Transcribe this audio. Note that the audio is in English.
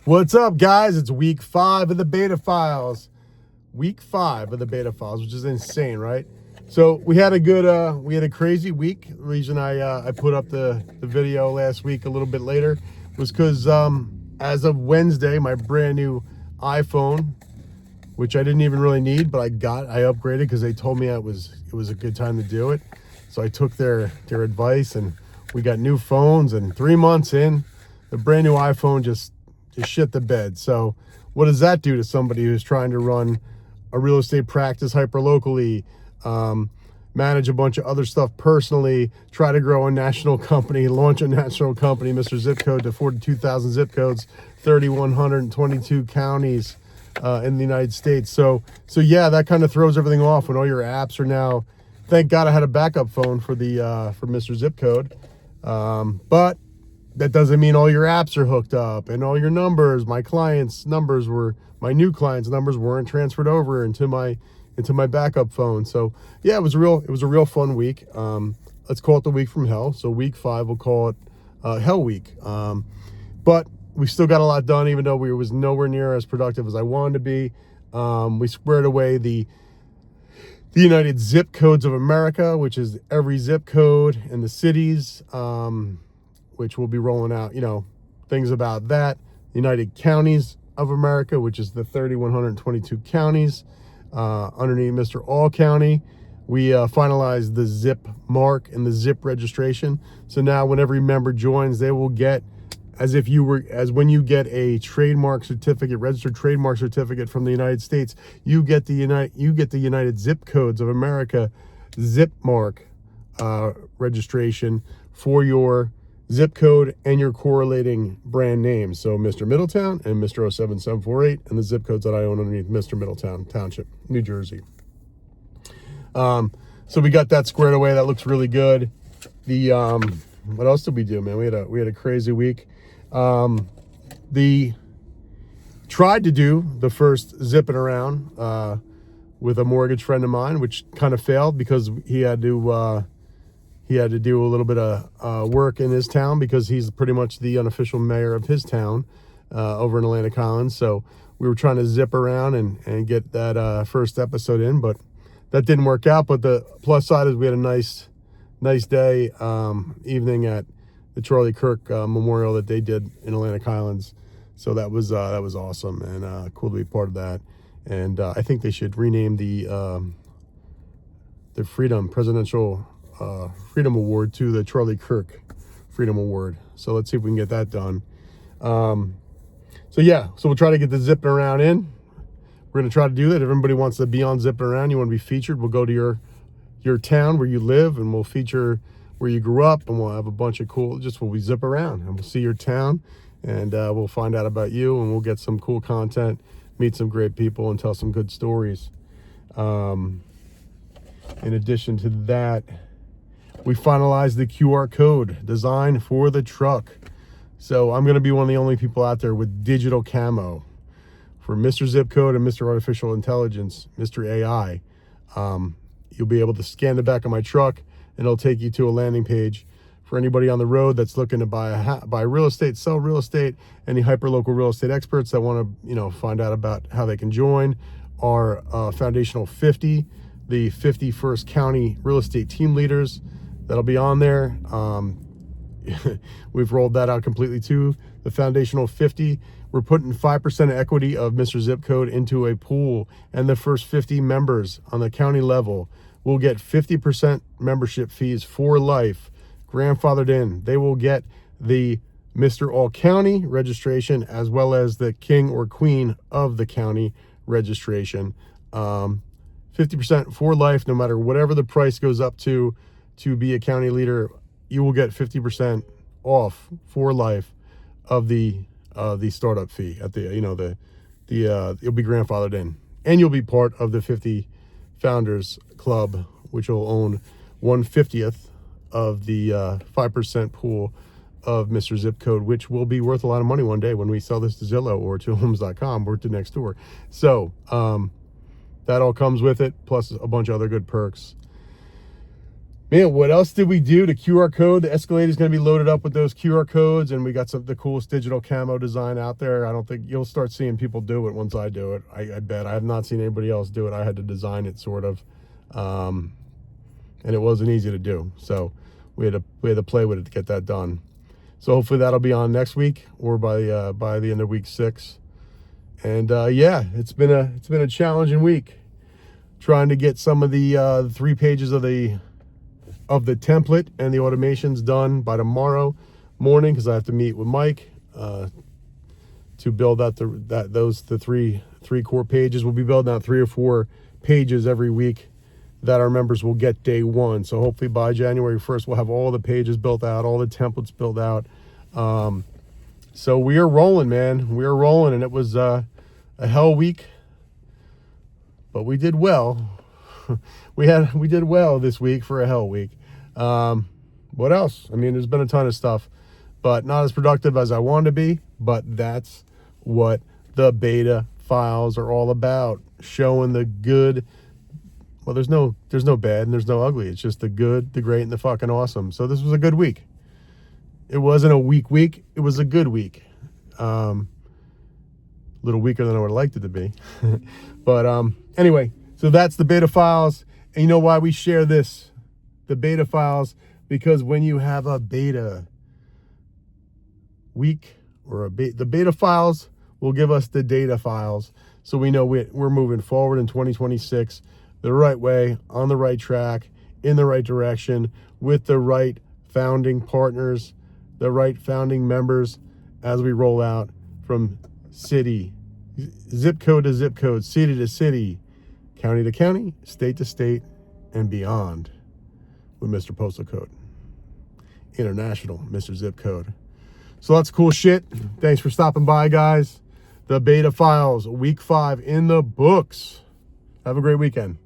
What's up, guys? It's week 5 of the beta files. Week 5 of the beta files, which is insane, right? So we had a crazy week. The reason I put up the video last week a little bit later was because as of Wednesday, my brand new iPhone, which I didn't even really need, but I upgraded because they told me it was a good time to do it. So I took their advice, and we got new phones. And 3 months in, the brand new iPhone just shit the bed. So what does that do to somebody who's trying to run a real estate practice hyper locally, manage a bunch of other stuff personally, try to grow a national company, launch a national company, Mr. Zip Code to 42,000 zip codes, 3,122 counties in the United States. So yeah, that kind of throws everything off when all your apps are now. Thank God I had a backup phone for Mr. Zip Code, but that doesn't mean all your apps are hooked up and all your numbers, my new clients' numbers weren't transferred over into my backup phone. So yeah, it was a real fun week. Let's call it the week from hell. So week 5, we'll call it Hell Week. But we still got a lot done, even though we was nowhere near as productive as I wanted to be. We squared away the United Zip Codes of America, which is every zip code in the cities, which we'll be rolling out, things about that. United Counties of America, which is the 3,122 counties underneath Mr. All County. We finalized the zip mark and the zip registration. So now when every member joins, they will get, as when you get a trademark certificate, registered trademark certificate from the United States, you get the United Zip Codes of America zip mark registration for your zip code and your correlating brand names. So Mr. Middletown and Mr. 07748, and the zip codes that I own underneath Mr. Middletown Township, New Jersey. So we got that squared away. That looks really good. What else did we do, man? We had a crazy week. Tried to do the first zipping around with a mortgage friend of mine, which kind of failed because he had to do a little bit of work in his town because he's pretty much the unofficial mayor of his town over in Atlantic Island. So we were trying to zip around and get that first episode in, but that didn't work out. But the plus side is we had a nice day, evening at the Charlie Kirk Memorial that they did in Atlantic Islands. So that was awesome and cool to be part of that. And I think they should rename the Presidential Freedom Award to the Charlie Kirk Freedom Award. So let's see if we can get that done. So we'll try to get the zipping around in. We're going to try to do that. If everybody wants to be on zipping around, you want to be featured, we'll go to your town where you live, and we'll feature where you grew up, and we'll have a bunch of cool, we'll zip around and we'll see your town, and we'll find out about you, and we'll get some cool content, meet some great people, and tell some good stories. In addition to that, we finalized the QR code design for the truck. So I'm going to be one of the only people out there with digital camo for Mr. Zip Code and Mr. Artificial Intelligence, Mr. AI. You'll be able to scan the back of my truck, and it'll take you to a landing page for anybody on the road that's looking to buy real estate, sell real estate, any hyperlocal real estate experts that want to find out about how they can join our Foundational 50, the 51st County Real Estate Team Leaders that'll be on there. We've rolled that out completely too. The Foundational 50, we're putting 5% equity of Mr. Zip Code into a pool, and the first 50 members on the county level will get 50% membership fees for life, grandfathered in. They will get the Mr. All County registration as well as the King or Queen of the County registration. 50% for life, no matter whatever the price goes up to be a county leader, you will get 50% off for life of the startup fee at you'll be grandfathered in, and you'll be part of the 50 Founders Club, which will own 1/50th of the 5% pool of Mr. Zip Code, which will be worth a lot of money one day when we sell this to Zillow or to Homes.com or to Nextdoor. So that all comes with it, plus a bunch of other good perks. Man, what else did we do? The QR code, the Escalade is going to be loaded up with those QR codes, and we got the coolest digital camo design out there. I don't think you'll start seeing people do it once I do it. I bet. I have not seen anybody else do it. I had to design it, sort of, and it wasn't easy to do. So we had to play with it to get that done. So hopefully that'll be on next week or by the end of week 6. And yeah, it's been a challenging week trying to get some of the 3 pages of the template and the automations done by tomorrow morning, because I have to meet with Mike to build out the three core pages. We'll be building out 3 or 4 pages every week that our members will get day 1. So hopefully by January 1st, we'll have all the pages built out, all the templates built out. So we are rolling, man. We are rolling, and it was a hell week, but we did well. we did well this week for a hell week. What else? I mean, there's been a ton of stuff, but not as productive as I wanted to be. But that's what the beta files are all about, showing the good. Well, there's no bad and there's no ugly. It's just the good, the great, and the fucking awesome. So this was a good week. It wasn't a weak week. It was a good week. A little weaker than I would have liked it to be. But anyway, so that's the beta files. And you know why we share this, the beta files? Because when you have a beta week or the beta files will give us the data files. So we know we're moving forward in 2026 the right way, on the right track, in the right direction, with the right founding partners, the right founding members, as we roll out from city, zip code to zip code, city to city, county to county, state to state, and beyond with Mr. Postal Code. International Mr. Zip Code. So that's cool shit. Thanks for stopping by, guys. The beta files, week 5 in the books. Have a great weekend.